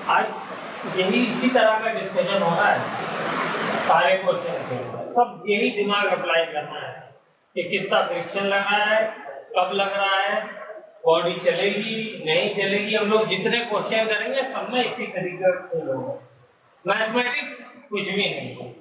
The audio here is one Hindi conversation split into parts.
आज यही इसी तरह का डिस्कशन हो रहा है, सारे क्वेश्चन सब यही दिमाग अप्लाई करना है कि कितना फ्रिक्शन लग रहा है, कब लग रहा है, बॉडी चलेगी नहीं चलेगी। हम लोग जितने क्वेश्चन करेंगे सब में इसी तरीके से होगा। मैथमेटिक्स कुछ भी नहीं है,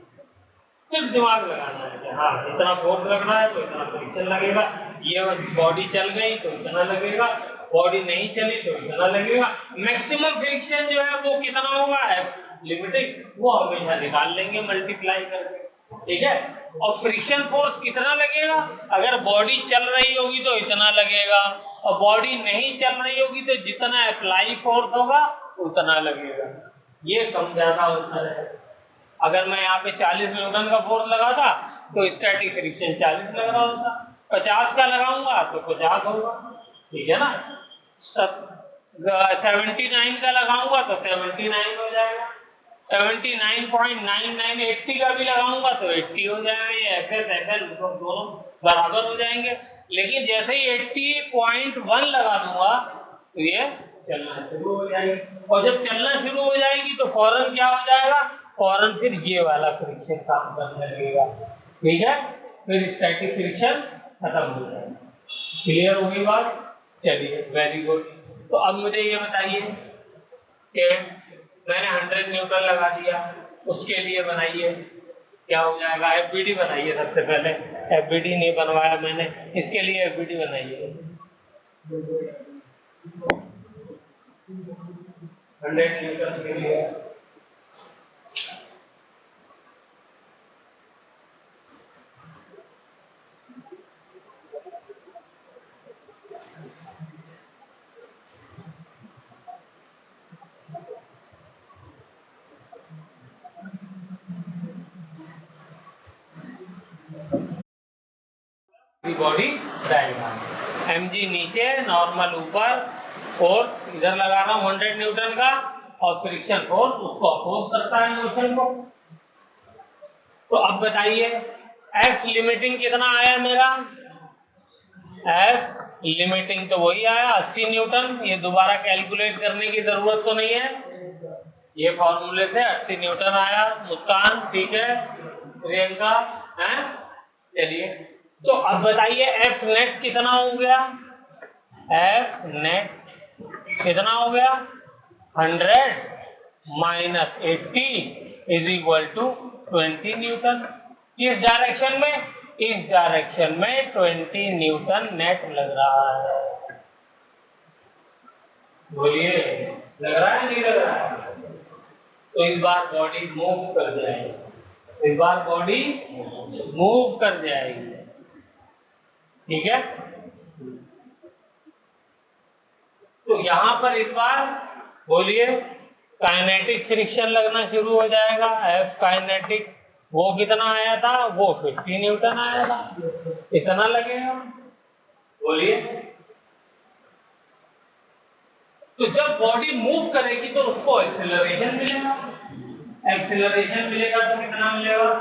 सिर्फ दिमाग लगाना है कि हाँ इतना फोर्स लग रहा है तो इतना फ्रिक्शन लगेगा, ये बॉडी चल गई तो इतना लगेगा, बॉडी नहीं चली तो इतना लगेगा। मैक्सिमम फ्रिक्शन जो है वो कितना होगा, एफ लिमिटिंग, वो हमेशा निकाल लेंगे मल्टीप्लाई करके, ठीक है। और फ्रिक्शन फोर्स कितना लगेगा, अगर बॉडी चल रही होगी तो इतना लगेगा, और बॉडी नहीं चल रही होगी तो जितना अप्लाई फोर्स होगा उतना लगेगा। ये कम ज्यादा होता है। अगर मैं यहाँ पे 40 न्यूटन का फोर्स लगाता तो स्टैटिक फ्रिक्शन 40 लग रहा होता, 50 का लगाऊंगा तो 50 होगा, ठीक है ना। 79 का लगाऊंगा तो 79 हो जाएगा, 79.99 80 का भी लगाऊंगा तो 80 हो जाएगा। ये FS FL दोनों बराबर हो जाएंगे। लेकिन जैसे ही 80.1 लगा दूंगा तो ये चलना शुरू हो जाएगी, और जब चलना शुरू हो जाएगी तो फौरन क्या हो जाएगा, फौरन फिर ये वाला फ्रिक्शन काम करने लगेगा, ठीक है। फिर स्टैटिक फ्रिक्शन खत्म हो जाएगा। क्लियर हो गई बात? चलिए वेरी गुड। तो अब मुझे ये बताइए कि मैंने 100 न्यूटन लगा दिया, उसके लिए बनाइए क्या हो जाएगा, FBD बनाइए। सबसे पहले FBD नहीं बनवाया मैंने, इसके लिए FBD बनाइए। 100 न्यूटन के लिए बॉडी डायग्राम, mg नीचे, नॉर्मल ऊपर, फोर्स इधर लगा रहा हूं 100 न्यूटन का, और फ्रिक्शन फोर्स उसको अपोज करता है मोशन को। तो अब बताइए F लिमिटिंग कितना आया मेरा, F लिमिटिंग तो वही आया 80 न्यूटन। ये दोबारा कैलकुलेट करने की जरूरत तो नहीं है, ये फॉर्मूले से 80 न्यूटन आया। मुस्कान ठीक है, प्रियंका है, चलिए। तो अब बताइए F नेट कितना हो गया, F नेट कितना हो गया, 100 minus 80 is equal to 20 newton. किस डायरेक्शन में, इस डायरेक्शन में 20 न्यूटन नेट लग रहा है। बोलिए लग रहा है नहीं लग रहा है? तो इस बार बॉडी मूव कर जाएगी, इस बार बॉडी मूव कर जाएगी, ठीक है। तो यहां पर इस बार बोलिए काइनेटिक फ्रिक्शन लगना शुरू हो जाएगा। F काइनेटिक वो कितना आया था, वो 50 न्यूटन आया था, इतना लगेगा। बोलिए तो जब बॉडी मूव करेगी तो उसको एक्सेलरेशन मिलेगा, एक्सेलरेशन मिलेगा तो कितना मिलेगा,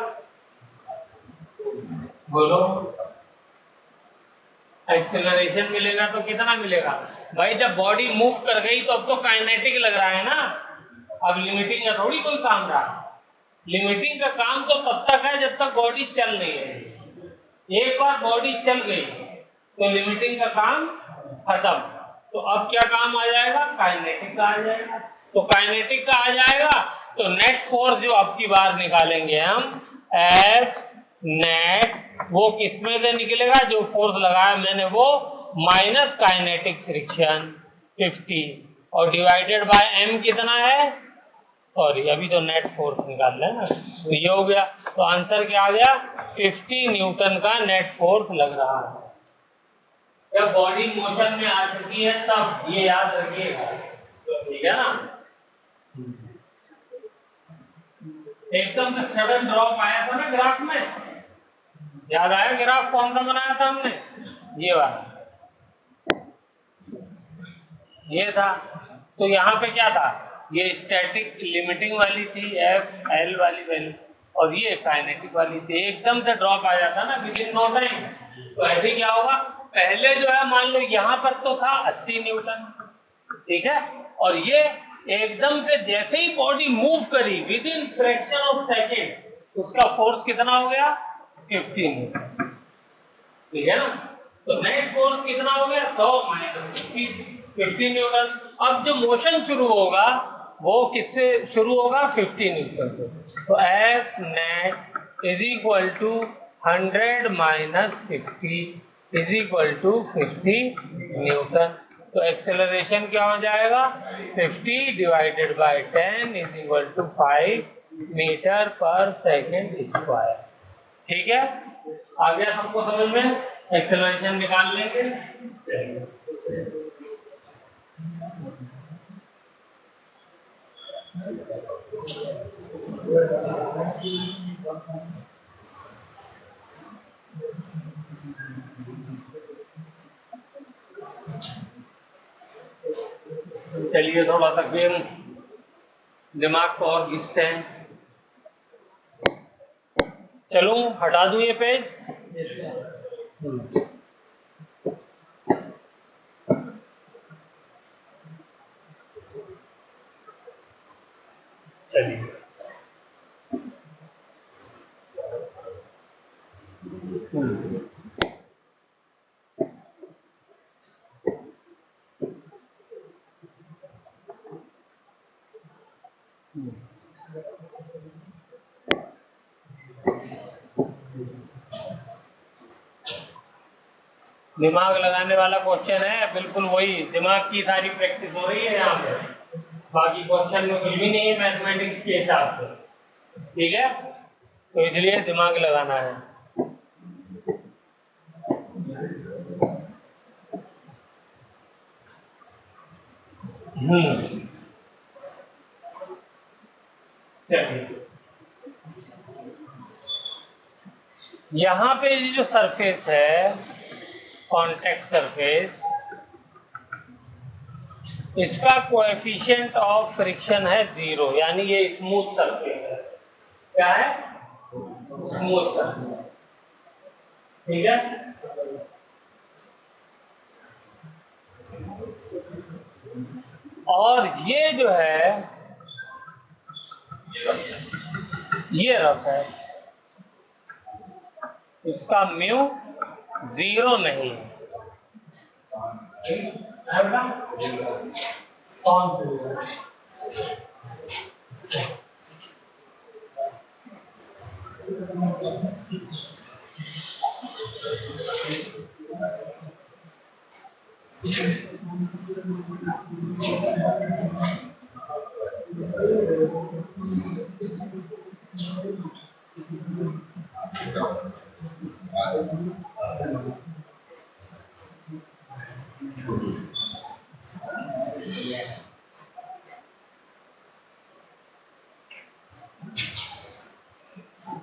बोलो एक्सेलरेशन मिलेगा तो कितना मिलेगा भाई। जब बॉडी मूव कर गई तो अब तो काइनेटिक लग रहा है ना, अब लिमिटिंग का थोड़ी कोई काम रहा। लिमिटिंग का काम तो तब तक है जब तक बॉडी चल नहीं है। एक बार बॉडी चल गई तो लिमिटिंग का काम खत्म। तो अब क्या काम आ जाएगा, काइनेटिक का आ जाएगा। तो काइनेटिक का आ जाएगा तो नेट फोर्स जो अब की बार निकालेंगे हम, F नेट, वो किसमें से निकलेगा, जो फोर्स लगाया मैंने वो माइनस काइनेटिक फ्रिक्शन 50 और डिवाइडेड बाय m कितना है, सॉरी अभी तो नेट फोर्स निकाल लें ना, तो ये हो गया। तो आंसर क्या आ गया, 50 न्यूटन का नेट फोर्स लग रहा है। जब बॉडी मोशन में आ चुकी है तब, ये याद रखिएगा, ठीक है ना। एकदम से सडन ड्रॉप आया था ना ग्राफ में, याद आया ग्राफ कौन सा बनाया था हमने, ये वाला, ये था। तो यहाँ पे क्या था, ये स्टैटिक लिमिटिंग वाली थी F L वाली वैल्यू, और ये काइनेटिक वाली थी। एकदम से ड्रॉप आ जाता ना विद इन नो टाइम, तो ऐसे क्या होगा, पहले जो है मान लो यहाँ पर तो था 80 न्यूटन, ठीक है, और ये एकदम से जैसे ही बॉडी मूव करी with in fraction of second उसका फोर्स कितना हो गया 15, ठीक है ना। तो नेट फोर्स कितना हो गया 100 माइनस 15 न्यूटन। अब जो मोशन शुरू होगा वो किससे शुरू होगा 15 न्यूटन से। तो F net is equal to 100 minus 50 is equal to 50 newton. तो एक्सेलरेशन क्या हो जाएगा 50 divided by 10 is equal to 5 metre per second square. ठीक है, आ गया सबको समझ में। एक्सेलरेशन निकाल लेंगे। चलिए थोड़ा सा गेम दिमाग को और घिसते हैं। चलो हटा दूं ये पेज। चलिए दिमाग लगाने वाला क्वेश्चन है, बिल्कुल वही दिमाग की सारी प्रैक्टिस हो रही है यहाँ पे। बाकी क्वेश्चन में कुछ भी नहीं है मैथमेटिक्स के हिसाब से, ठीक है। तो इसलिए दिमाग लगाना है। चलिए यहाँ पे जो सरफेस है कॉन्टैक्ट सरफेस, इसका कोएफिशिएंट ऑफ फ्रिक्शन है 0, यानी ये स्मूथ सरफेस है। क्या है स्मूथ सरफेस, ठीक है। और ये जो है ये रफ है, इसका म्यू 0 नहीं है।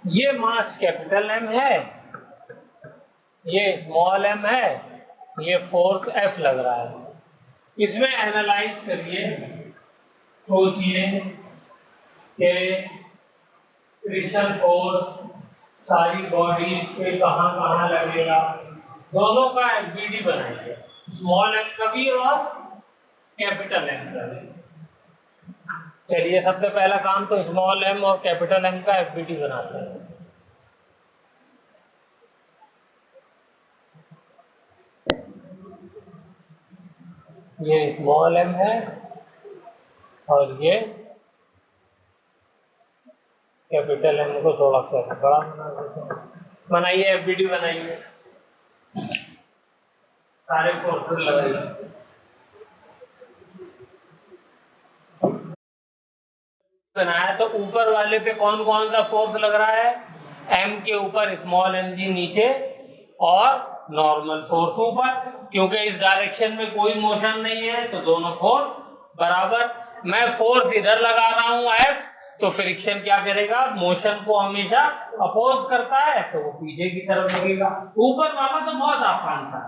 ये मास कैपिटल M है, ये स्मॉल m है, ये फोर्स F लग रहा है। इसमें एनालाइज करिए, सोचिए कि फ्रिक्शन फोर्स सारी बॉडीज पे कहाँ कहाँ लगेगा, दोनों का FBD बनाइए, स्मॉल m का भी और कैपिटल M का भी। चलिए सबसे पहला काम तो स्मॉल m और कैपिटल M का FBD बनाते हैं। ये स्मॉल m है और ये कैपिटल M को थोड़ा सा बड़ा बना देते हैं। बनाइए FBD बनाइए, सारे फोर्सेस लगाइए। बनाया तो ऊपर वाले पे कौन कौन सा फोर्स लग रहा है, M के ऊपर स्मॉल mg नीचे और नॉर्मल फोर्स ऊपर, क्योंकि इस डायरेक्शन में कोई मोशन नहीं है तो दोनों फोर्स बराबर। मैं फोर्स इधर लगा रहा हूं F, तो फ्रिक्शन क्या करेगा, मोशन को हमेशा अपोज करता है, तो वो पीछे की तरफ लगेगा। ऊपर वाला तो बहुत आसान था,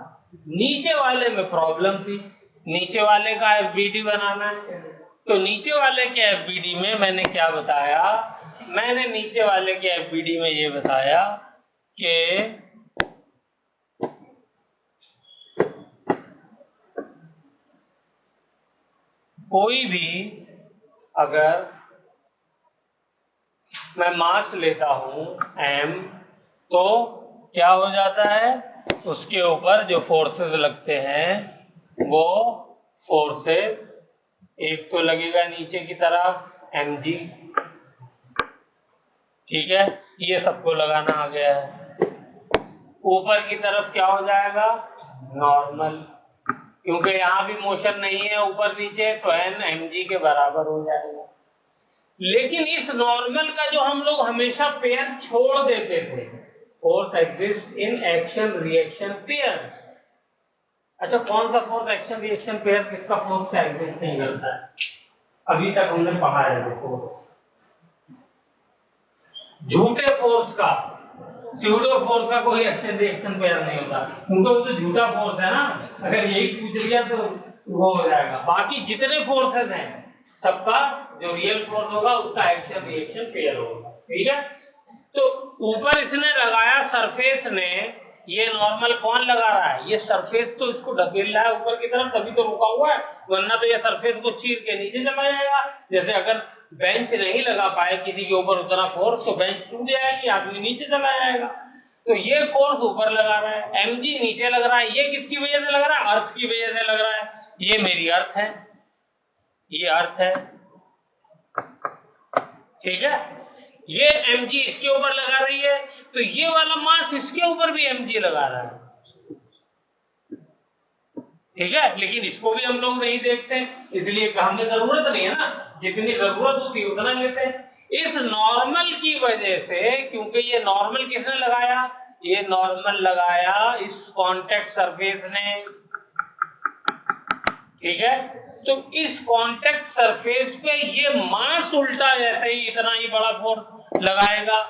नीचे वाले में प्रॉब्लम थी। नीचे वाले का FBD बनाना है, तो नीचे वाले के FBD में मैंने क्या बताया, मैंने नीचे वाले के FBD में ये बताया कि कोई भी अगर मैं मास लेता हूं m, तो क्या हो जाता है, उसके ऊपर जो फोर्सेस लगते हैं वो फोर्सेस, एक तो लगेगा नीचे की तरफ mg, ठीक है, ये सबको लगाना आ गया है। ऊपर की तरफ क्या हो जाएगा, नॉर्मल, क्योंकि यहाँ भी मोशन नहीं है ऊपर नीचे, तो n mg के बराबर हो जाएगा। लेकिन इस नॉर्मल का जो हम लोग हमेशा पेयर छोड़ देते थे, force exist in action reaction pairs. अच्छा, कौन सा फोर्स एक्शन रिएक्शन पेयर किसका फोर्स का एग्जिस्ट नहीं करता है, अभी तक हमने पढ़ा है फोर्स, झूठे फोर्स का, स्यूडो फोर्स का कोई एक्शन रिएक्शन पेयर नहीं होता, क्योंकि वो तो झूठा फोर्स है ना, अगर यही पूछ लिया तो वो हो जाएगा। बाकी जितने फोर्सेस हैं सबका जो रियल फोर्स होगा उसका एक्शन रिएक्शन पेयर होगा, ठीक है। तो ऊपर इसने लगाया सरफेस ने, ये नॉर्मल कौन लगा रहा है, ये सरफेस तो इसको ढकेल रहा है ऊपर की तरफ, तभी तो रुका हुआ है, वरना तो ये सरफेस को चीर के नीचे चला जाएगा। जैसे अगर बेंच नहीं लगा पाए किसी के ऊपर उतना फोर्स, तो बेंच टूट जाएगी, आदमी नीचे चला जाएगा। तो ये फोर्स ऊपर लगा रहा है, mg नीचे लग रहा है, ये किसकी वजह से लग रहा है, अर्थ की वजह से लग रहा है, ये मेरी अर्थ है, ये अर्थ है, ठीक है। ये mg इसके ऊपर लगा रही है, तो ये वाला मास इसके ऊपर भी mg लगा रहा है, ठीक है। लेकिन इसको भी हम लोग नहीं देखते, इसलिए हमें जरूरत नहीं है ना, जितनी जरूरत होती है उतना लेते हैं। इस नॉर्मल की वजह से, क्योंकि ये नॉर्मल किसने लगाया, ये नॉर्मल लगाया इस कॉन्टेक्ट सरफेस ने, ठीक है। तो इस कॉन्टेक्ट सरफेस पे ये मास उल्टा जैसे ही इतना ही बड़ा फोर्स लगाएगा,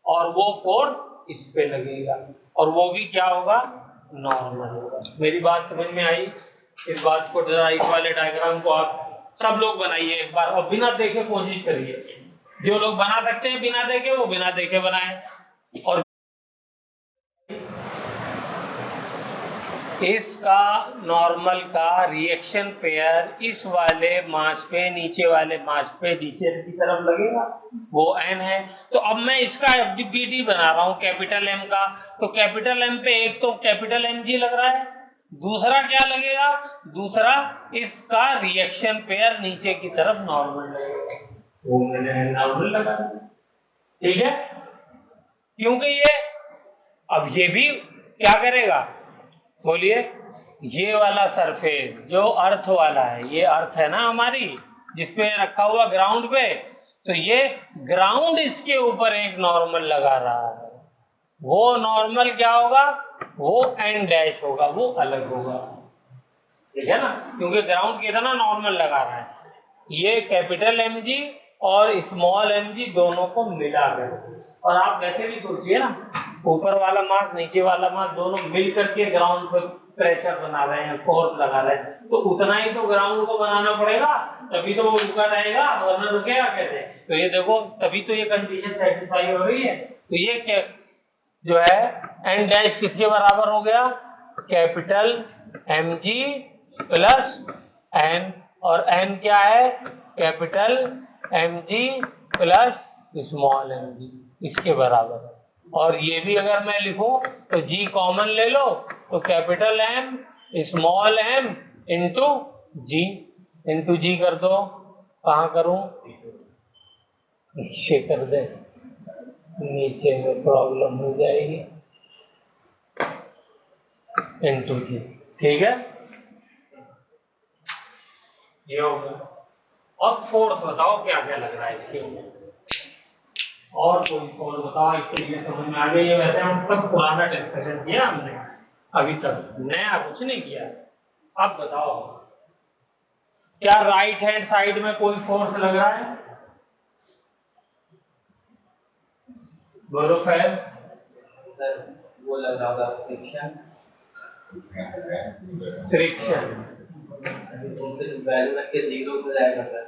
और वो फोर्स इस पे लगेगा, और वो भी क्या होगा, नॉर्मल होगा। मेरी बात समझ में आई? इस बात को जरा, इस वाले डायग्राम को आप सब लोग बनाइए एक बार, और बिना देखे कोशिश करिए, जो लोग बना सकते हैं बिना देखे वो बिना देखे बनाए। और इसका नॉर्मल का रिएक्शन पेयर इस वाले मास पे, नीचे वाले मास पे नीचे की तरफ लगेगा, वो n है। तो अब मैं इसका FDPD बना रहा हूं कैपिटल M का, तो कैपिटल M पे एक तो कैपिटल mg लग रहा है, दूसरा क्या लगेगा, दूसरा इसका रिएक्शन पेयर नीचे की तरफ नॉर्मल लगेगा, वो मैंने नॉर्मल लगा दिया, ठीक है। क्योंकि ये अब ये भी क्या करेगा, बोलिए, ये वाला सरफेस जो अर्थ वाला है, ये अर्थ है ना हमारी जिसपे रखा हुआ ग्राउंड पे, तो ये ग्राउंड इसके ऊपर एक नॉर्मल लगा रहा है, वो नॉर्मल क्या होगा, वो n डैश होगा, वो अलग होगा, ठीक है ना, क्योंकि ग्राउंड कितना नॉर्मल लगा रहा है, ये कैपिटल mg और स्मॉल mg दोनों को मिला कर। और आप वैसे भी सोचिए ना, ऊपर वाला मास नीचे वाला मास दोनों मिल करके ग्राउंड पर प्रेशर बना रहे हैं, फोर्स लगा रहे हैं, तो उतना ही तो ग्राउंड को बनाना पड़ेगा, तभी तो वो रुका रहेगा, वरना रुकेगा कैसे। तो ये देखो, तभी तो ये कंडीशन सेटिस्फाई हो रही है। तो ये क्या जो है n डैश किसके बराबर हो गया, कैपिटल mg प्लस n, और n क्या है, capital mg plus small mg, इसके बराबर है। और ये भी अगर मैं लिखूं तो g कॉमन ले लो, तो कैपिटल M स्मॉल m इंटू जी कर दो, कहाँ करूं, नीचे कर दे, नीचे में प्रॉब्लम हो जाएगी, इंटू जी, ठीक है, ये हो गया। अब फोर्स बताओ क्या क्या लग रहा है इसके ऊपर, और कोई फोर्स बताओ, एक तो ये समझ में आ गया, ये वैसे हम सब पुराना डिस्कशन किया हमने, अभी तक नया कुछ नहीं किया। अब बताओ, क्या राइट हैंड साइड में कोई फोर्स लग रहा है, बोलो खैर, वो लगा होगा फ्रिक्शन, वैल्यू के जीरो हो जाएगा सर।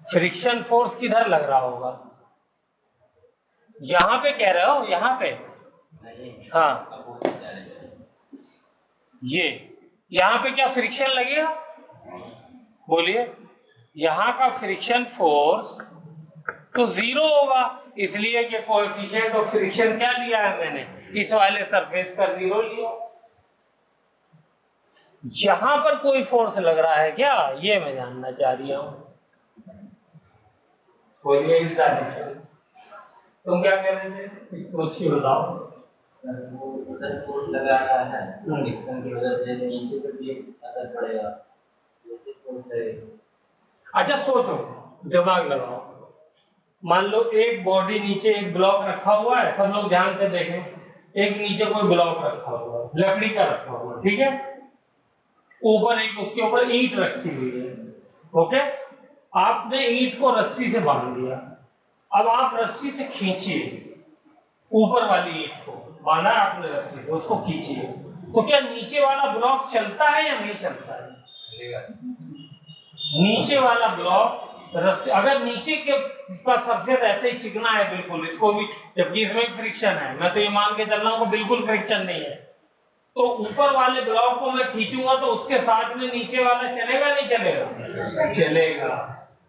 फ्रिक्शन फोर्स किधर लग रहा होगा, यहाँ पे कह रहे हो, यहाँ पे नहीं, हाँ, ये यहाँ पे क्या फ्रिक्शन लगेगा, बोलिए, यहाँ का फ्रिक्शन फोर्स तो 0 होगा, इसलिए कि कोएफिशिएंट ऑफ फ्रिक्शन क्या लिया है मैंने, इस वाले सरफेस का 0 लिया। यहां पर कोई फोर्स लग रहा है क्या, ये मैं जानना चाह रही हूं। बोलिए इस डायरेक्शन, तुम क्या कह रहे थे, सोचिए बताओ। वो उधर फोर्स लगा रहा है, फ्रिक्शन की वजह से नीचे पर भी असर पड़ेगा, नीचे फोर्स है। अच्छा सोचो, दिमाग लगाओ, मान लो एक बॉडी नीचे एक ब्लॉक रखा हुआ है, सब लोग ध्यान से देखें, एक नीचे कोई ब्लॉक रखा हुआ है, लकड़ी का रखा हुआ है, ठीक है, ऊपर एक उसके ऊपर ईंट रखी हुई है, ओके। आपने ईंट को रस्सी से बांध दिया, अब आप रस्सी से खींचिए, ऊपर वाली ईंट को बांधा आपने रस्सी से, उसको खींचिए, तो क्या नीचे वाला ब्लॉक चलता है या नहीं चलता है? नीचे वाला ब्लॉक रस्सी, अगर नीचे के का सरफेस ऐसे ही चिकना है बिल्कुल, इसको भी, जबकि इसमें फ्रिक्शन है, मैं तो ये मान के चल रहा हूं कि बिल्कुल फ्रिक्शन नहीं है, तो ऊपर वाले ब्लॉक को मैं खींचूंगा तो उसके साथ में नीचे वाला चलेगा नहीं चलेगा? चलेगा।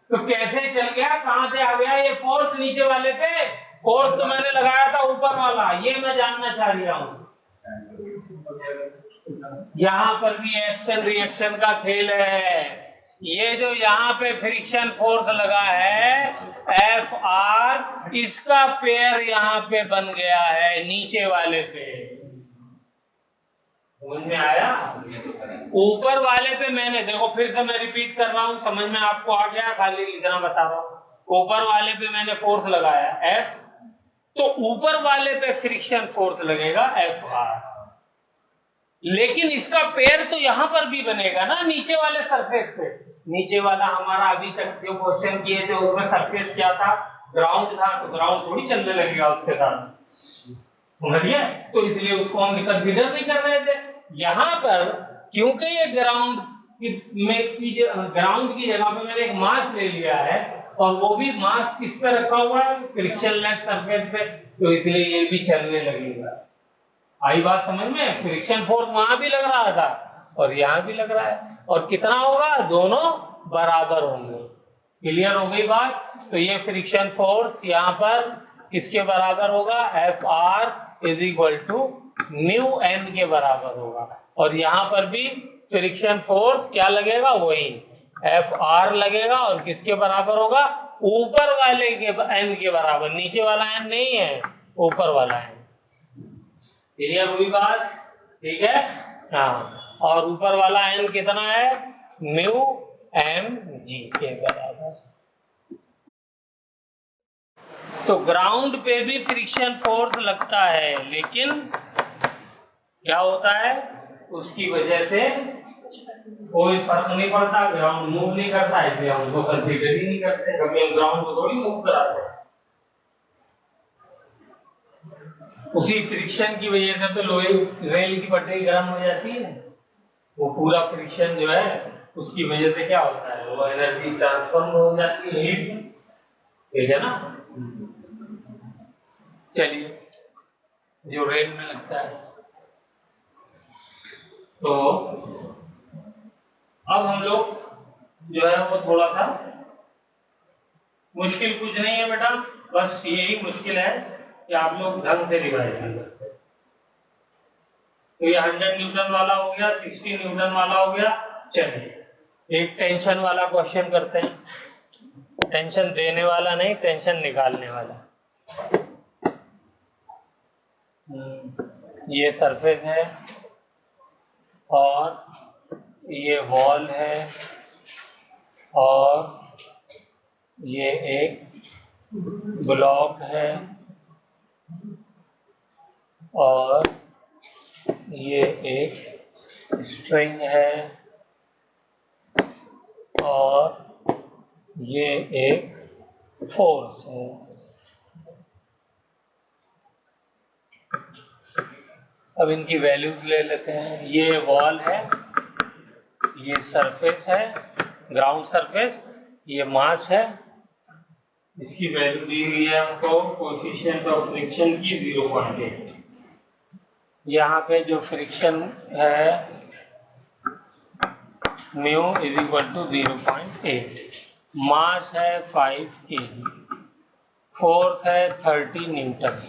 तो कैसे चल गया, कहां से आ गया ये फोर्स नीचे वाले पे? फोर्स तो मैंने लगाया था ऊपर वाला, ये मैं जानना चाह रही हूं। यहां पर भी एक्शन रिएक्शन का खेल है। ये जो यहाँ पे फ्रिक्शन फोर्स लगा है एफ आर, इसका पेयर यहाँ पे बन गया है नीचे वाले पे, समझ में आया? ऊपर वाले पे मैंने, देखो फिर से मैं रिपीट कर रहा हूं, समझ में आपको आ गया, खाली इतना बता रहा हूं। ऊपर वाले पे मैंने फोर्स लगाया एफ, तो ऊपर वाले पे फ्रिक्शन फोर्स लगेगा एफ आर, लेकिन इसका पेयर तो यहां पर भी बनेगा ना नीचे वाले सरफेस पे। नीचे वाला हमारा अभी तक जो क्वेश्चन किए थे उसमें सरफेस क्या था, ग्राउंड था, तो ग्राउंड थोड़ी चलने लगेगा उसके साथ, समझिए, तो इसलिए उसको हम कंसीडर नहीं कर रहे थे। यहां पर क्योंकि ये ग्राउंड की जगह पे मैंने एक मास ले लिया है, और वो भी मास किस पे रखा हुआ है, फ्रिक्शन लेस सरफेस पे, तो इसलिए ये भी चलने लगेगा। आई बात समझ में? फ्रिक्शन फोर्स वहां भी लग रहा था और यहां भी लग रहा है, और कितना होगा, दोनों बराबर होंगे। क्लियर हो गई बात? तो ये फ्रिक्शन फोर्स यहाँ पर किसके बराबर होगा, F R is equal to mu N के बराबर होगा, और यहाँ पर भी फ्रिक्शन फोर्स क्या लगेगा, वही एफ आर लगेगा, और किसके बराबर होगा, ऊपर वाले के एन के बराबर, नीचे वाला एन नहीं है, ऊपर वाला एन। क्लियर हुई बात? ठीक है, हाँ, और ऊपर वाला एन कितना है, म्यू एम जी के बराबर। तो ग्राउंड पे भी फ्रिक्शन फोर्स लगता है, लेकिन क्या होता है, उसकी वजह से कोई फर्क नहीं पड़ता, ग्राउंड मूव नहीं करता, इसलिए हम उसको कंसीडर ही नहीं करते, कभी हम ग्राउंड को थोड़ी मूव कराते हैं। उसी फ्रिक्शन की वजह से तो लोहे रेल की पटरी गर्म हो जाती है, वो पूरा फ्रिक्शन जो है उसकी वजह से क्या होता है, वो एनर्जी ट्रांसफर हो जाती है हीट में, ठीक है ना। चलिए, जो रेल में लगता है, तो अब हम लोग जो है वो थोड़ा सा, मुश्किल कुछ नहीं है बेटा, बस यही मुश्किल है कि आप लोग ढंग से रिवाइज नहीं करते। तो ये 100 न्यूटन वाला हो गया, 60 न्यूटन वाला हो गया। चलिए एक टेंशन वाला क्वेश्चन करते हैं, टेंशन देने वाला नहीं, टेंशन निकालने वाला। ये सरफेस है और ये वॉल है, और ये एक ब्लॉक है, और ये एक स्ट्रिंग है, और ये एक फोर्स है। अब इनकी वैल्यूज ले लेते हैं। ये वॉल है, ये सरफेस है, ग्राउंड सरफेस, ये मास है, इसकी वैल्यू दी हुई है हमको कोएफिशिएंट ऑफ फ्रिक्शन की 0.8। यहाँ पे जो फ्रिक्शन है म्यू इज इक्वल टू 0.8। मास है 5 kg, फोर्स है 30 न्यूटन।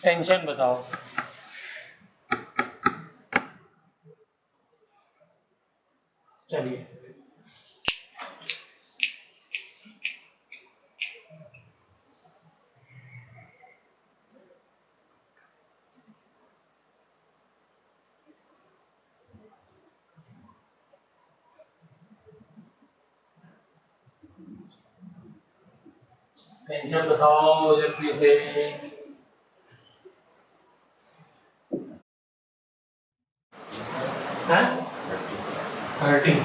टेंशन बताओ। चलिए टेंशन बताओ जल्दी से। हैं 30।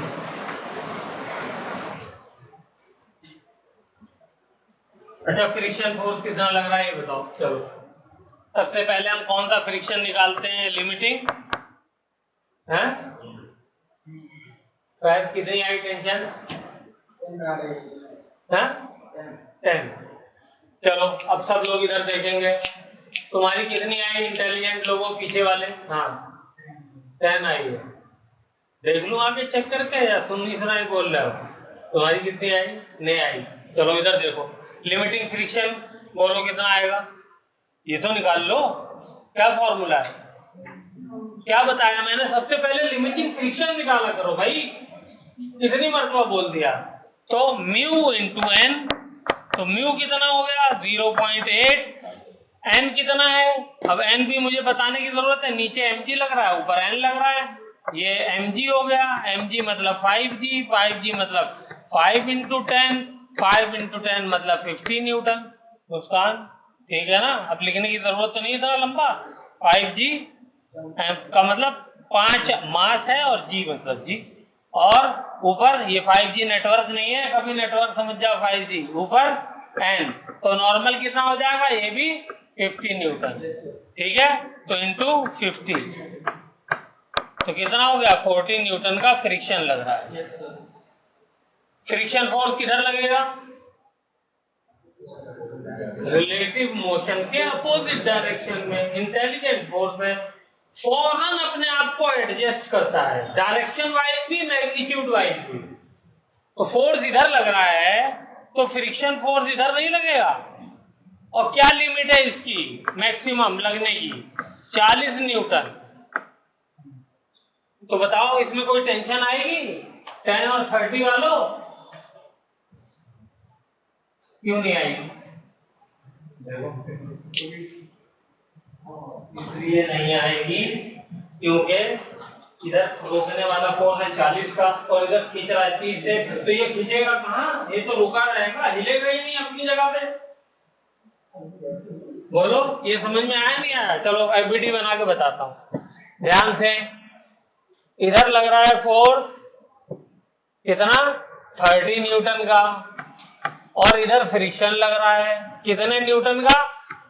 अच्छा फ्रिक्शन फोर्स कितना लग रहा है ये बताओ। चलो सबसे पहले हम कौन सा फ्रिक्शन निकालते हैं, लिमिटिंग है। फैस कितनी आई टेंशन है 10। चलो अब सब लोग इधर देखेंगे, तुम्हारी कितनी आई इंटेलिजेंट लोगों पीछे वाले। हाँ 10 आई है। देख लूं आगे चेक करके या सुननी सुनाई बोल रहे हो। तुम्हारी कितनी आई, नहीं आई। चलो इधर देखो, लिमिटिंग फ्रिक्शन बोलो कितना आएगा, ये तो निकाल लो। क्या फॉर्मूला है, क्या बताया मैंने, सबसे पहले लिमिटिंग फ्रिक्शन निकाला करो भाई। कितनी मरतबा बोल दिया। तो म्यू इंटू एन, तो म्यू कितना हो गया 0.8, एन कितना है, अब एन भी मुझे बताने की जरूरत है, नीचे mg लग रहा है ऊपर एन लग रहा है, ये mg हो गया, mg मतलब 5g, 5g मतलब 5 इंटू 10, 5 इंटू 10 मतलब 50 न्यूटन। मुस्कान ठीक है ना, अब लिखने की जरूरत तो नहीं इतना लंबा। 5g का मतलब 5 मास है और g मतलब g, और ऊपर ये 5G नेटवर्क नहीं है, कभी नेटवर्क समझ जाओ 5G, ऊपर n, तो नॉर्मल कितना हो जाएगा, ये भी 50 न्यूटन। ठीक है, तो इंटू 50, तो कितना हो गया 40 न्यूटन का फ्रिक्शन लग रहा है। फ्रिक्शन फोर्स किधर लगेगा, रिलेटिव मोशन के अपोजिट डायरेक्शन में। इंटेलिजेंट फोर्स है, फौरन अपने आप को एडजस्ट करता है, डायरेक्शन वाइज भी मैग्नीट्यूड वाइज भी। तो फोर्स इधर लग रहा है तो फ्रिक्शन फोर्स इधर नहीं लगेगा। और क्या लिमिट है इसकी मैक्सिमम लगने की, 40 न्यूटन। तो बताओ इसमें कोई टेंशन आएगी 10 और 30 वालों, क्यों नहीं आएगी, इसलिए नहीं आएगी क्योंकि इधर रोकने वाला फोर्स है 40 का और इधर खींच रहा है 30 से, तो ये खींचेगा कहाँ, ये तो रुका रहेगा, हिलेगा ही नहीं अपनी जगह पे। बोलो ये समझ में आया नहीं आया। चलो एफबीटी बना के बताता हूँ ध्यान से। इधर लग रहा है फोर्स कितना 30 न्यूटन का, और इधर फ्रिक्शन लग रहा है कितने न्यूटन का,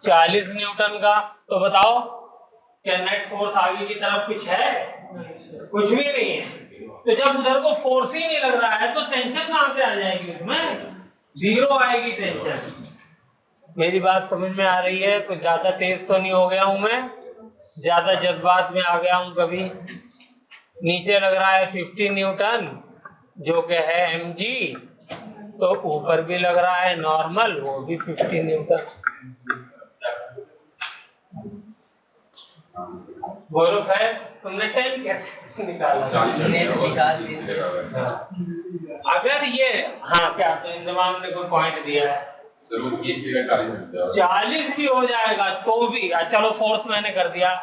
40 न्यूटन का। तो बताओ क्या नेट फोर्स आगे की तरफ कुछ है, कुछ भी नहीं है। तो जब उधर को फोर्स ही नहीं लग रहा है तो टेंशन कहां से आ जाएगी, उसमें जीरो आएगी टेंशन। मेरी बात समझ में आ रही है, कुछ ज्यादा तेज तो नहीं हो गया हूं मैं, ज्यादा जज्बात में आ गया हूं कभी। नीचे लग रहा है 50 न्यूटन जो कि है mg, तो ऊपर भी लग रहा है नॉर्मल, वो भी 50 न्यूटन। बोलो खैर तुमने 10 कैसे निकाला, निकाल दिया। अगर ये हाँ क्या तो इंतजाम ने कोई पॉइंट दिया है, 40 भी हो जाएगा तो भी, चलो फोर्स मैंने कर दिया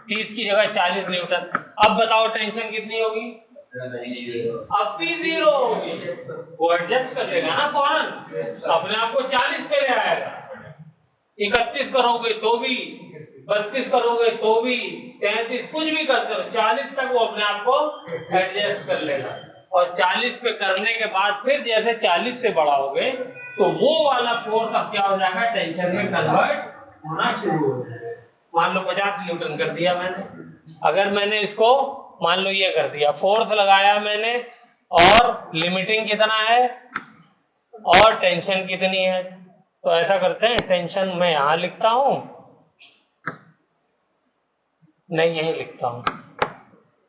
30 की जगह 40 न्यूटन। अब बताओ टेंशन कितनी होगी, अब भी जीरो होगी, वो एडजस्ट कर लेगा ना फौरन, अपने आप को 40 पे ले आएगा। 31 करोगे तो भी, 32 करोगे तो भी, 33 कुछ भी करते हो 40 तक वो अपने आप को एडजस्ट कर लेगा। और 40 पे करने के बाद फिर जैसे 40 से बढ़ाओगे तो वो वाला फोर्स अब क्या हो जाएगा, टेंशन में कन्वर्ट होना शुरू हो जाएगा। मान लो 50 न्यूटन कर दिया मैंने, अगर मैंने इसको मान लो ये कर दिया, फोर्स लगाया मैंने और लिमिटिंग कितना है और टेंशन कितनी है, तो ऐसा करते हैं टेंशन मैं यहां लिखता हूं, नहीं यही लिखता हूं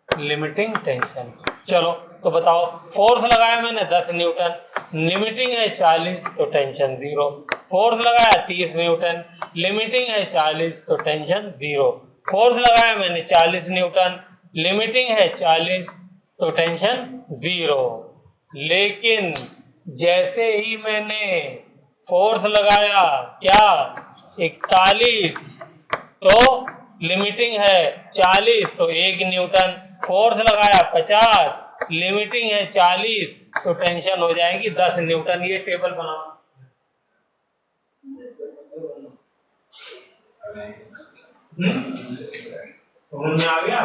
लिमिटिंग टेंशन। चलो तो बताओ, फोर्स लगाया मैंने 10 न्यूटन, लिमिटिंग है 40 तो टेंशन 0। फोर्स लगाया 30 न्यूटन, लिमिटिंग है 40 तो टेंशन 0। फोर्स लगाया मैंने 40 न्यूटन, लिमिटिंग है 40 तो टेंशन 0। लेकिन जैसे ही मैंने फोर्स लगाया क्या 41, तो लिमिटिंग है 40 तो 1 न्यूटन, फोर्स लगाया 50, लिमिटिंग है 40 तो टेंशन हो जाएगी 10 न्यूटन। ये टेबल बनाओ। समझ में आ गया?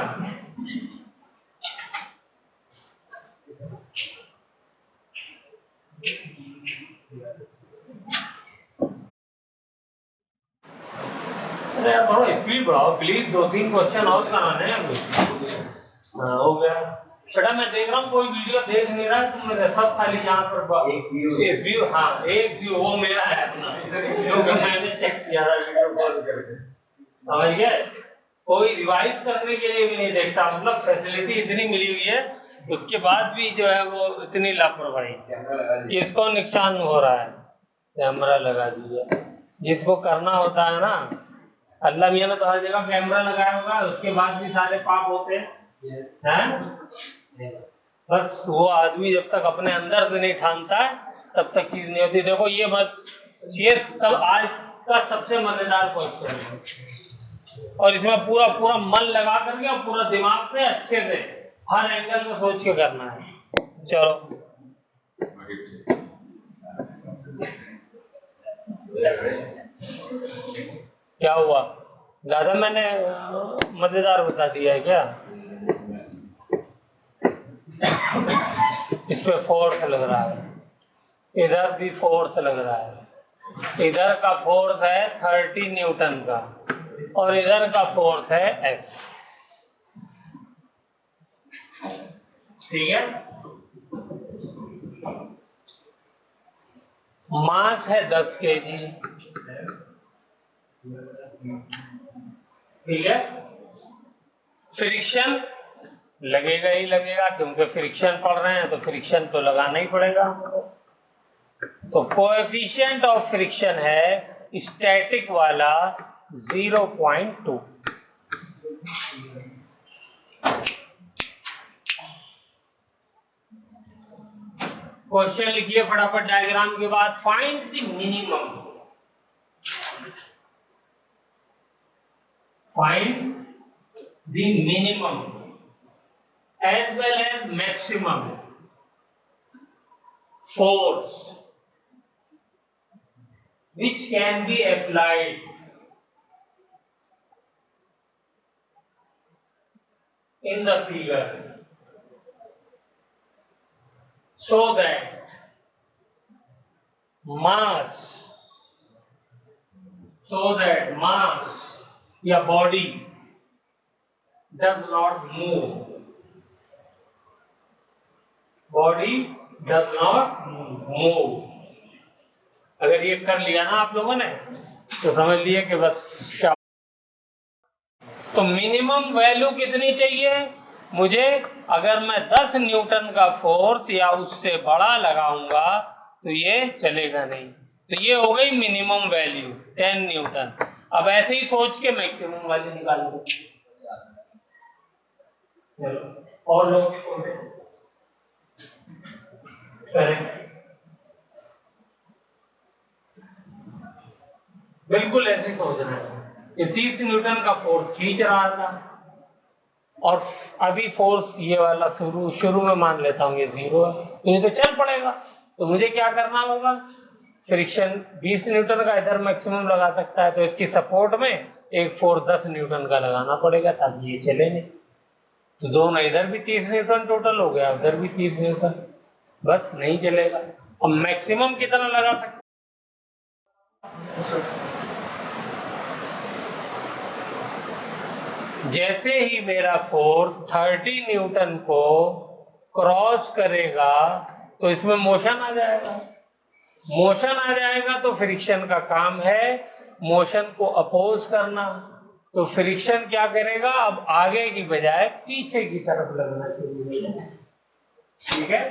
अरे यार थोड़ा स्पीड बढ़ाओ प्लीज, 2-3 क्वेश्चन और कराने हैं अभी। हाँ हो गया बेटा, मैं देख रहा हूँ कोई वीडियो देख नहीं रहा है तुम लोग, सब खाली यहाँ पर एक व्यू। हाँ एक व्यू वो मेरा है अपना, जो कि मैंने चेक किया था वीडियो कॉल करके, समझ गए? कोई रिवाइज करने के लिए भी नहीं देखता, मतलब फैसिलिटी इतनी मिली हुई है उसके बाद भी जो है वो इतनी लापरवाही, किसको नुकसान हो रहा है? कैमरा लगा दिया, जिसको करना होता है ना, अल्लाह मियां ने तो हर जगह कैमरा लगाया होगा, उसके बाद भी सारे पाप होते हैं। बस वो आदमी जब तक अपने अंदर से नहीं ठानता है तब तक चीज नहीं होती। देखो ये मत, ये सब आज का सबसे मजेदार क्वेश्चन है और इसमें पूरा पूरा मन लगा करके और पूरा दिमाग से अच्छे से हर एंगल में सोच के करना है। चलो क्या हुआ, ज्यादा मैंने मजेदार बता दिया है क्या? इस पे फोर्स लग रहा है, इधर भी फोर्स लग रहा है, इधर का फोर्स है 30 न्यूटन का और इधर का फोर्स है F। ठीक है, मास है 10 kg। ठीक है, फ्रिक्शन लगेगा ही लगेगा, क्योंकि फ्रिक्शन पढ़ रहे हैं तो फ्रिक्शन तो लगाना ही पड़ेगा। तो कोएफिशिएंट ऑफ फ्रिक्शन है स्टैटिक वाला 0.2। क्वेश्चन लिखिए फटाफट डायग्राम के बाद, find the minimum, find the minimum as well as maximum force which can be applied in the figure so that mass या body does not move, body does not move। अगर ये कर लिया ना आप लोगों ने तो समझ लिए कि बस तो मिनिमम वैल्यू कितनी चाहिए मुझे? अगर मैं 10 न्यूटन का फोर्स या उससे बड़ा लगाऊंगा तो ये चलेगा नहीं, तो ये हो गई मिनिमम वैल्यू 10 न्यूटन। अब ऐसे ही सोच के मैक्सिमम वैल्यू निकाल लो। चलो और लोग भी सोचे करें, बिल्कुल ऐसे ही सोचना है। ये 30 न्यूटन का फोर्स खींच रहा था और अभी फोर्स ये वाला शुरू में मान लेता हूँ ये 0 है, तो ये तो चल पड़ेगा। तो मुझे क्या करना होगा, फ्रिक्शन 20 न्यूटन का इधर मैक्सिमम लगा सकता है, तो इसकी सपोर्ट में एक फोर्स 10 न्यूटन का लगाना पड़ेगा ताकि ये चले नहीं। तो दोनों, इधर भी 30 न्यूटन टोटल हो गया, उधर भी 30 न्यूटन, बस नहीं चलेगा। अब मैक्सिमम कितना लगा सकते? जैसे ही मेरा फोर्स 30 न्यूटन को क्रॉस करेगा तो इसमें मोशन आ जाएगा, मोशन आ जाएगा तो फ्रिक्शन का काम है मोशन को अपोज करना। तो फ्रिक्शन क्या करेगा, अब आगे की बजाय पीछे की तरफ लगना शुरू हो जाएगा। ठीक है,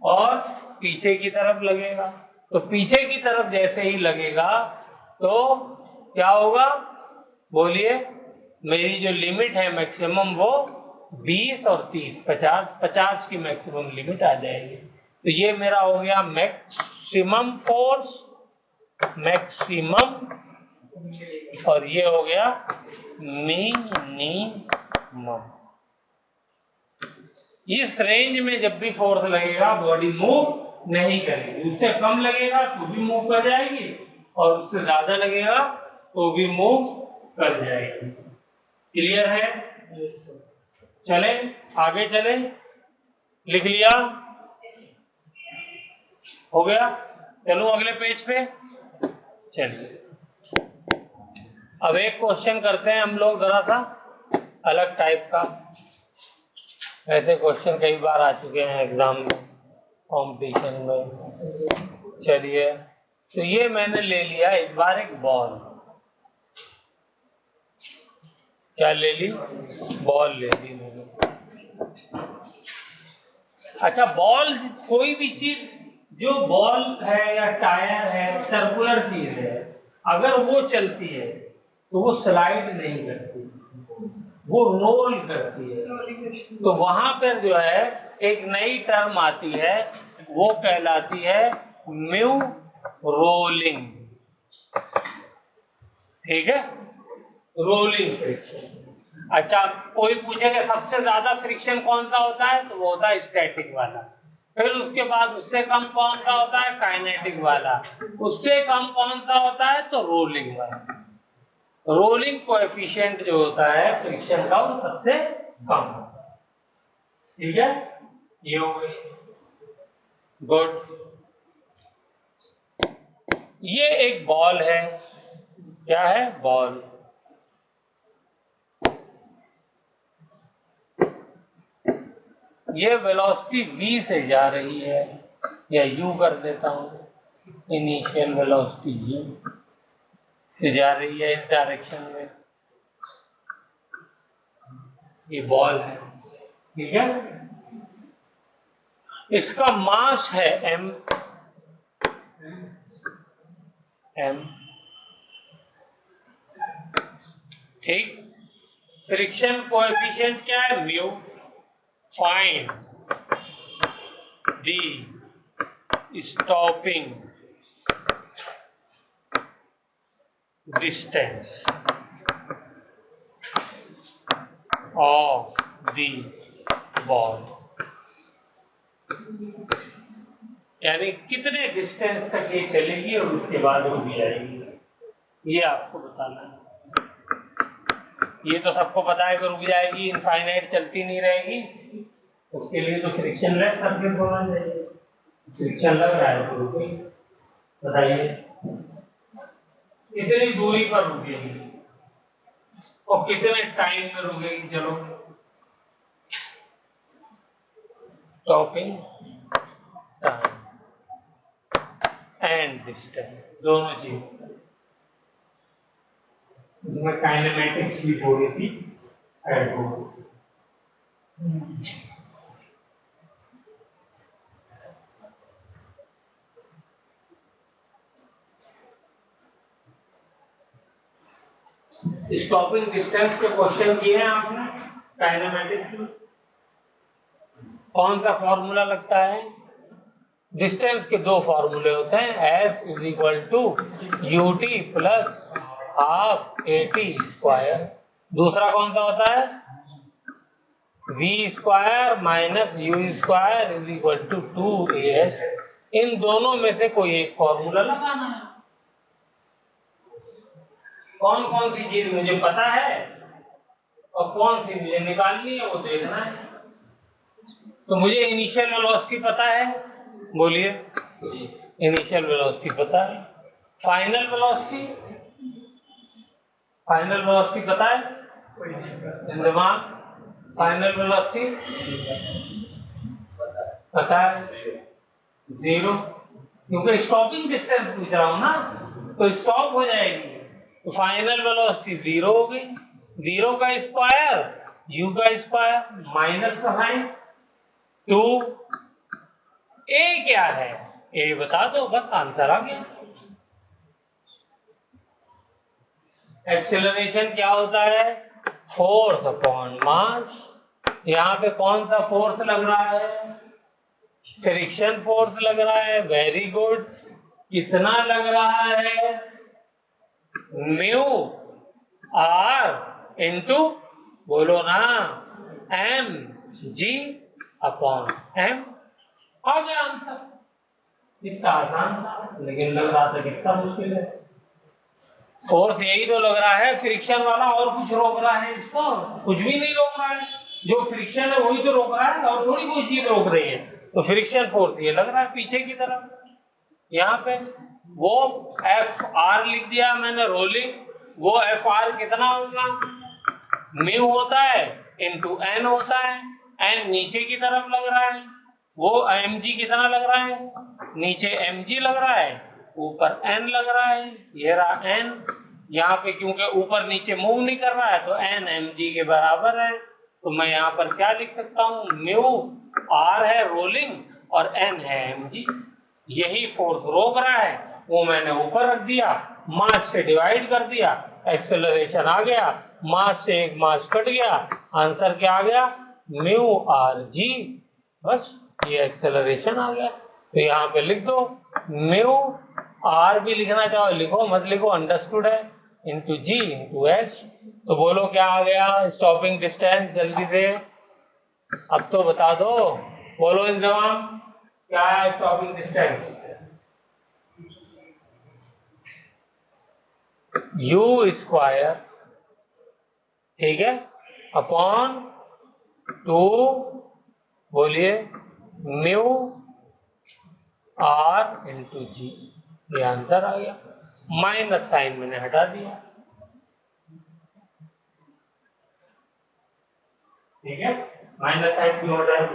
और पीछे की तरफ लगेगा। तो पीछे की तरफ जैसे ही लगेगा तो क्या होगा, बोलिए। मेरी जो लिमिट है मैक्सिमम वो 20 और 30, 50 की मैक्सिमम लिमिट आ जाएगी। तो ये मेरा हो गया मैक्सिमम फोर्स, मैक्सिमम, और ये हो गया मिनिमम। इस रेंज में जब भी फोर्स लगेगा बॉडी मूव नहीं करेगी, उससे कम लगेगा तो भी मूव कर जाएगी, और उससे ज्यादा लगेगा तो भी मूव कर जाएगी। क्लियर है? चले आगे चले, लिख लिया, हो गया। चलो अगले पेज पे चलिए। अब एक क्वेश्चन करते हैं हम लोग जरा सा अलग टाइप का। ऐसे क्वेश्चन कई बार आ चुके हैं एग्जाम में, कंपटीशन में। चलिए, तो ये मैंने ले लिया इस बार एक बॉल। क्या ले ली? बॉल ले ली मैंने। अच्छा, बॉल, कोई भी चीज जो बॉल है या टायर है, सर्कुलर चीज है, अगर वो चलती है तो वो स्लाइड नहीं करती, वो रोल करती है। तो वहां पर जो है एक नई टर्म आती है, वो कहलाती है म्यू रोलिंग। ठीक है, रोलिंग फ्रिक्शन। अच्छा, कोई पूछेगा सबसे ज्यादा फ्रिक्शन कौन सा होता है, तो वो होता है स्टैटिक वाला। फिर उसके बाद उससे कम कौन सा होता है, काइनेटिक वाला। उससे कम कौन सा होता है, तो रोलिंग वाला। रोलिंग कोएफिशिएंट जो होता है फ्रिक्शन का, वो सबसे कम होता है। ठीक है, ये हो गई। गुड। ये एक बॉल है। क्या है? बॉल। ये वेलोसिटी v से जा रही है, या u कर देता हूं, इनिशियल वेलोसिटी u से जा रही है इस डायरेक्शन में। ये बॉल है, ठीक है। इसका मास है m। ठीक। फ्रिक्शन कोएफिशिएंट क्या है? Mu. Find the stopping distance of the ball. यानी कितने डिस्टेंस तक ये चलेगी और उसके बाद रुक जाएगी, ये आपको बताना है। ये तो सबको पता है कि रुक जाएगी, इनफाइनाइट चलती नहीं रहेगी। उसके लिए तो फ्रिक्शन लेस सर्फेस होना चाहिए। फ्रिक्शन लग रहा है तो रुकेगी। बताइए कितनी दूरी पर रुकेगी और कितने टाइम में रुकेगी? चलो, स्टॉपिंग टाइम एंड डिस्टेंस, दोनों चीज। इसमें काइनेमेटिक्स भी थोड़ी सी ऐड हो। स्टॉपिंग डिस्टेंस के क्वेश्चन किए हैं आपने काइनेमेटिक्स में। कौन सा फॉर्मूला लगता है? डिस्टेंस के दो फॉर्मूले होते हैं, s is equal to ut plus half at square. दूसरा कौन सा होता है? v square minus u square is equal to 2as। इन दोनों में से कोई एक फॉर्मूला लगाना है। कौन कौन सी चीज मुझे पता है और कौन सी मुझे निकालनी है, वो देखना है। तो मुझे इनिशियल वेलोसिटी पता है, बोलिए। इनिशियल वेलोसिटी पता है। फाइनल वेलोसिटी, फाइनल वेलोसिटी पता है? दिमाग, फाइनल वेलोसिटी पता है? 0, क्योंकि स्टॉपिंग डिस्टेंस पूछ रहा हूं ना, तो स्टॉप हो जाएगी। तो फाइनल वेलोसिटी 0 हो गई। 0 का स्क्वायर u का स्क्वायर माइनस का साइन 2 ए क्या है, ए बता दो, बस आंसर आ गया। एक्सेलरेशन क्या होता है, फोर्स अपॉन मास। यहाँ पे कौन सा फोर्स लग रहा है, फ्रिक्शन फोर्स लग रहा है, वेरी गुड। कितना लग रहा है, म्यू आर इंटू, बोलो ना, एम जी अपॉन एम। आ गया आंसर। इतना आसान था, लेकिन लग रहा था कितना मुश्किल है। फोर्स यही तो लग रहा है फ्रिक्शन वाला, और कुछ रोक रहा है इसको, कुछ भी नहीं रोक रहा है। जो फ्रिक्शन है वही तो रोक रहा है, और थोड़ी कोई चीज रोक रही है। तो फ्रिक्शन फोर्स ये लग रहा है पीछे की तरफ। यहाँ पे वो एफ आर लिख दिया मैंने, रोलिंग। वो एफ आर कितना होगा, म्यू होता है इंटू एन होता है। एन नीचे की तरफ लग रहा है, वो एम जी कितना लग रहा है, नीचे एम जी लग रहा है, ऊपर एन लग रहा है। ये रहा एन। यहाँ पे क्योंकि ऊपर नीचे मूव नहीं कर रहा है, तो एन एम जी के बराबर है। तो मैं यहाँ पर क्या लिख सकता हूँ, म्यू आर है रोलिंग और एन है एम जी। यही फोर्स रोक रहा है, वो मैंने ऊपर रख दिया, मास से डिवाइड कर दिया, एक्सेलरेशन आ गया। मास से एक मास कट गया, आंसर क्या आ गया, म्यू आर जी। बस ये एक्सेलरेशन आ गया। तो यहाँ पे लिख दो, म्यू आर भी लिखना चाहो लिखो, मत लिखो, अंडरस्टूड है, इंटू जी इंटू एस। तो बोलो क्या आ गया, स्टॉपिंग डिस्टेंस, जल्दी से अब तो बता दो, बोलो इंजमाम, क्या है स्टॉपिंग डिस्टेंस, यू स्क्वायर, ठीक है, अपॉन 2, बोलिए, म्यू आर इंटू जी। ये आंसर आ गया। माइनस साइन मैंने हटा दिया, ठीक है। माइनस साइन क्यों हटाया,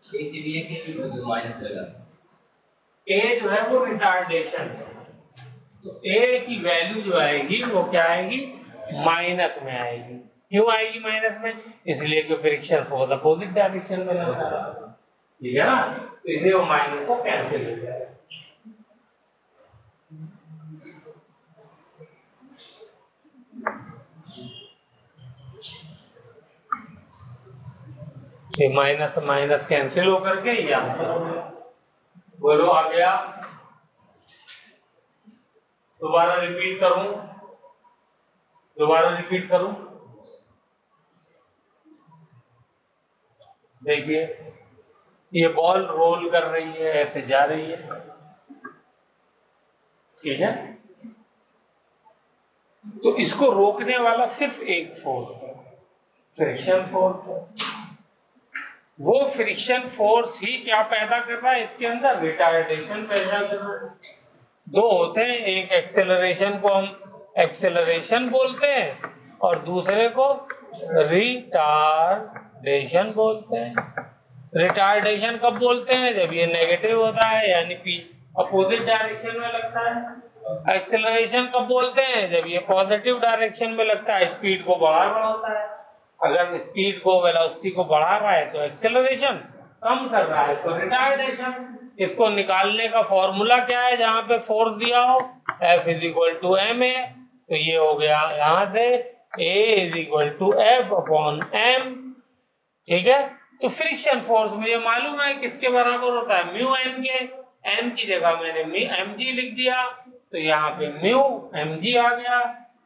के लिए के जो माइनस लगा, ए जो है वो रिटार्डेशन है, तो ए की वैल्यू जो आएगी वो क्या आएगी, माइनस में आएगी। क्यों आएगी माइनस में, इसलिए कि फ्रिक्शन फोर्स अपोजिट डायरेक्शन में लग रहा है, ठीक है ना। तो इसलिए वो माइनस को कैंसिल हो जाएगा। ये माइनस माइनस कैंसिल होकर के ये आंसर हो गया। बोलो आ गया, दोबारा रिपीट करूं, दोबारा रिपीट करूं, देखिए ये बॉल रोल कर रही है, ऐसे जा रही है, ठीक है। तो इसको रोकने वाला सिर्फ एक फोर्स है, फ्रिक्शन फोर्स है। वो फ्रिक्शन फोर्स ही क्या पैदा कर रहा है इसके अंदर, रिटार्डेशन पैदा कर रहा है। दो होते हैं, एक एक्सेलरेशन को हम एक्सेलरेशन बोलते हैं और दूसरे को रिटार्डेशन बोलते हैं। रिटार्डेशन कब बोलते हैं, जब ये नेगेटिव होता है, यानी अपोजिट डायरेक्शन में लगता है। एक्सेलरेशन कब बोलते हैं, जब ये पॉजिटिव डायरेक्शन में लगता है, स्पीड को बढ़ा रहा होता है। अगर स्पीड को, वेलोसिटी को बढ़ा रहा है तो एक्सेलरेशन, कम कर रहा है तो रिटार्डेशन। इसको निकालने का फॉर्मूला क्या है, जहां पे फोर्स दिया हो, F is equal to M A, तो ये हो गया यहां से A is equal to F upon M, ठीक है। तो फ्रिक्शन फोर्स मुझे मालूम है किसके बराबर होता है, म्यू एन के। एन की जगह मैंने एम जी लिख दिया, तो यहाँ पे म्यू एम जी आ गया।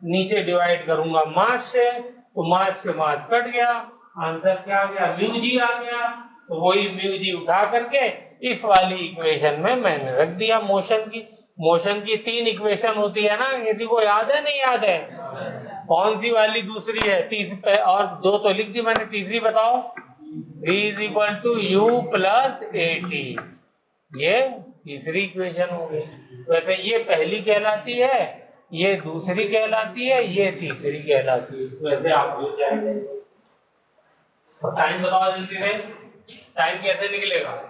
नीचे डिवाइड करूंगा मास से, तो मास से मास कट गया, आंसर क्या आ गया, म्यू जी आ गया। तो वही म्यू जी उठा करके इस वाली इक्वेशन में मैंने रख दिया। मोशन की 3 इक्वेशन होती है ना, किसी को याद है, नहीं याद है, कौन सी वाली दूसरी है, तीसरी, और 2 तो लिख दी मैंने, तीसरी बताओ, V is equal to U plus A T, ये तीसरी इक्वेशन हो गई। वैसे ये पहली कहलाती है, ये दूसरी कहलाती है, ये तीसरी कहलाती है। वैसे आप हो जाएंगे। तो टाइम बताओ जल्दी से, टाइम कैसे निकलेगा,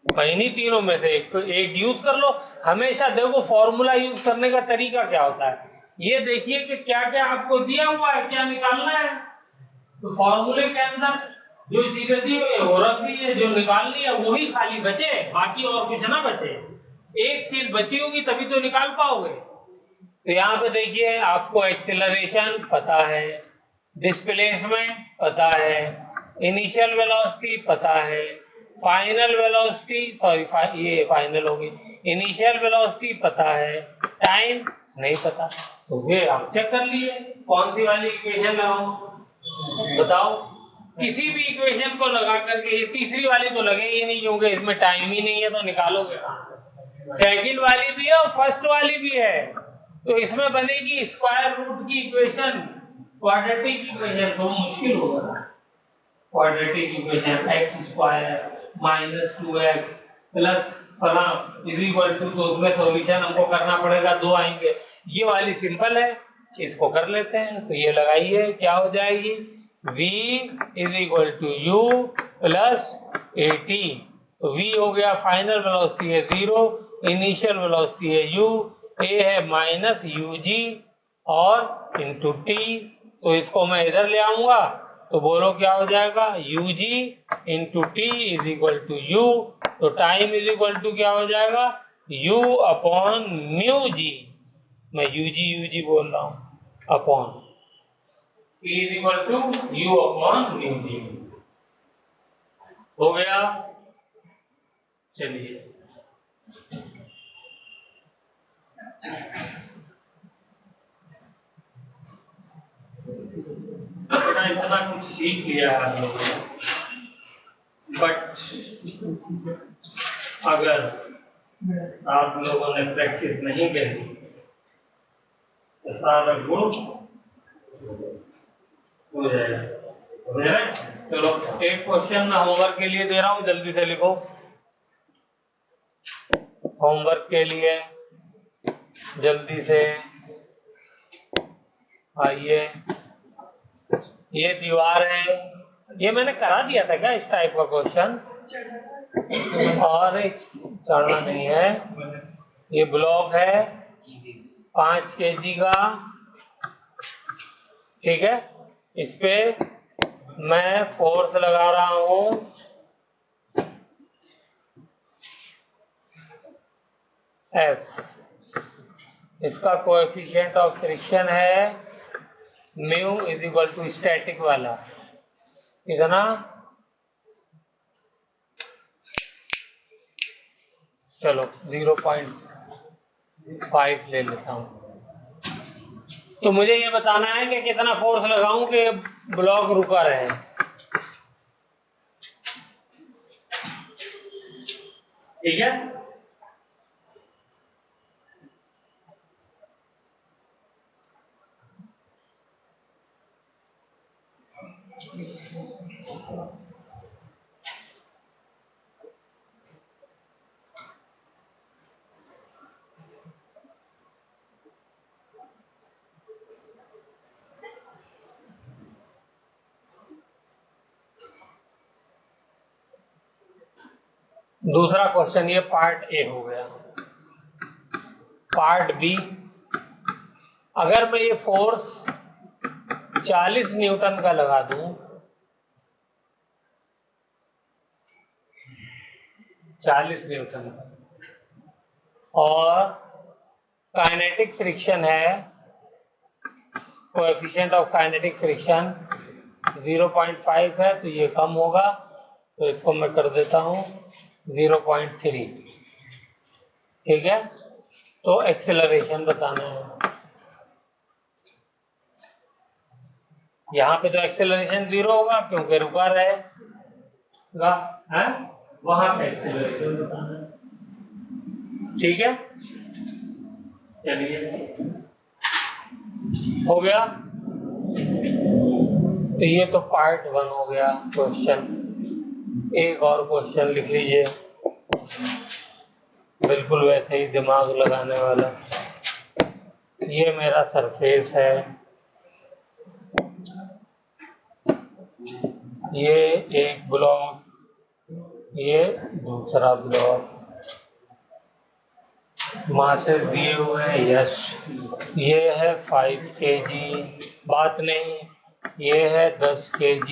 इन्हीं तीनों में से एक यूज कर लो। हमेशा देखो फॉर्मूला यूज करने का तरीका क्या होता है, ये देखिए कि क्या क्या आपको दिया हुआ है, क्या निकालना है। तो फॉर्मूले के अंदर जो चीजें दी हुई है वो रख दी है, जो निकालनी है वही खाली बचे, बाकी और कुछ ना बचे। एक चीज बची होगी तभी तो निकाल पाओगे। तो यहाँ पे देखिए आपको एक्सेलरेशन पता है, डिस्प्लेसमेंट पता है, इनिशियल वेलोसिटी पता है, फाइनल वेलोसिटी ये फाइनल होगी, इनिशियल वेलोसिटी पता है, टाइम नहीं पता। तो ये आप चेक कर लिए कौन सी वाली इक्वेशन लगाऊं, बताओ। किसी भी इक्वेशन को लगा करके, ये तीसरी वाली तो लगे ही नहीं क्योंकि इसमें टाइम ही नहीं है, तो निकालोगे कहाँ। सेकंड वाली भी है और फर्स्ट वाली भी है, तो इसमें बनेगी स्क्वायर रूट की इक्वेशन, क्वाड्रेटिक इक्वेशन, तो मुश्किल होगा। Quadratic equation x square minus 2x plus फला इज इक्वल टू, तो उसमें सॉल्यूशन हमको करना पड़ेगा, दो आएंगे। ये वाली सिंपल है, इसको कर लेते हैं। तो ये लगाइए, क्या हो जाएगी, v is equal to U plus at। तो v हो गया, फाइनल वेलोसिटी है 0, इनिशियल वेलोसिटी है u, a है माइनस ug और इंटू t। तो इसको मैं इधर ले आऊंगा तो बोलो क्या हो जाएगा, ug into T is equal to U. तो टाइम इज इक्वल टू क्या हो जाएगा, u अपॉन म्यू जी, मैं ug बोल रहा हूं, upon P is equal to u upon mu g. हो गया, चलिए इतना कुछ सीख लिया है आप लोगों ने, बट अगर आप लोगों ने प्रैक्टिस नहीं करी तो सारा गुण हो जाएगा। चलो एक क्वेश्चन मैं होमवर्क के लिए दे रहा हूं, जल्दी से लिखो। होमवर्क के लिए जल्दी से आइए। ये दीवार है, ये मैंने करा दिया था क्या इस टाइप का क्वेश्चन, और एक चढ़ना नहीं है। ये ब्लॉक है 5 kg का, ठीक है। इस पे मैं फोर्स लगा रहा हूं F। इसका कोएफिशिएंट ऑफ फ्रिक्शन है mu is equal to static वाला कितना, चलो 0.5 ले लेता हूं। तो मुझे ये बताना है कि कितना फोर्स लगाऊं कि ब्लॉक रुका रहे। ठीक है, दूसरा क्वेश्चन ये पार्ट ए हो गया। पार्ट बी, अगर मैं ये फोर्स 40 न्यूटन का लगा दूं, 40 न्यूटन का, और काइनेटिक फ्रिक्शन है, कोएफिशिएंट ऑफ काइनेटिक फ्रिक्शन 0.5 है, तो ये कम होगा, तो इसको मैं कर देता हूं 0.3। ठीक है, तो एक्सेलरेशन बताना है। यहाँ पे तो एक्सेलरेशन 0 होगा क्योंकि रुका रहेगा, है, वहां पे एक्सेलरेशन बताना है। ठीक है, चलिए हो गया। तो ये तो पार्ट 1 हो गया क्वेश्चन। एक और क्वेश्चन लिख लीजिए, बिल्कुल वैसे ही दिमाग लगाने वाला। ये मेरा सरफेस है, ये एक ब्लॉक, ये दूसरा ब्लॉक, मासेस दिए हुए हैं, यस, ये है 5 kg, बात नहीं, ये है 10 kg,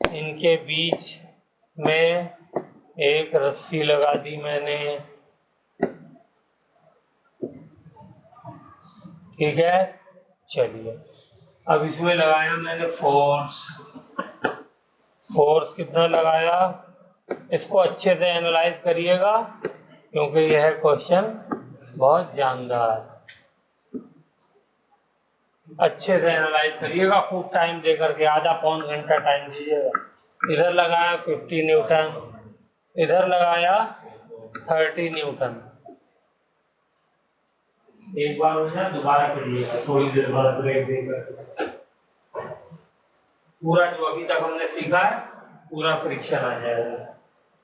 इनके बीच में एक रस्सी लगा दी मैंने, ठीक है। चलिए अब इसमें लगाया मैंने फोर्स, फोर्स कितना लगाया, इसको अच्छे से एनालाइज करिएगा क्योंकि यह क्वेश्चन बहुत जानदार है। अच्छे से एनालाइज करिएगा, खूब टाइम दे करके, आधा पौन घंटा टाइम दीजिएगा। इधर लगाया 50 न्यूटन, इधर लगाया 30 न्यूटन। एक बार हो जाए दोबारा करिएगा, थोड़ी देर बाद ब्रेक देकर। पूरा जो अभी तक हमने सीखा है पूरा फ्रिक्शन आ जाएगा,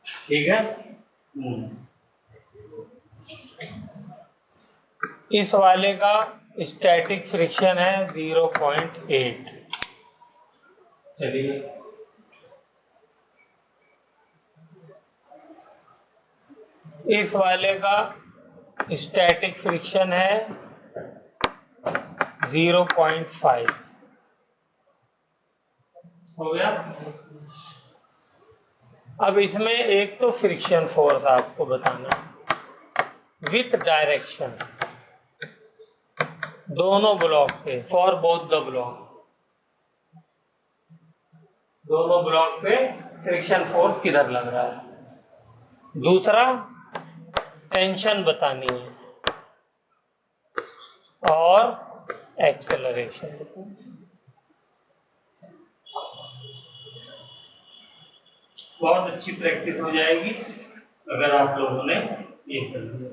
ठीक है। इस वाले का स्टैटिक फ्रिक्शन है 0.8। चलिए इस वाले का स्टैटिक फ्रिक्शन है 0.5। हो गया। अब इसमें एक तो फ्रिक्शन फोर्स आपको बताना विथ डायरेक्शन, दोनों ब्लॉक पे, फॉर बोथ द ब्लॉक, दोनों ब्लॉक पे फ्रिक्शन फोर्स किधर लग रहा है। दूसरा टेंशन बतानी है और एक्सेलरेशन बतानी है। बहुत अच्छी प्रैक्टिस हो जाएगी अगर आप लोगों ने ये कर लिया।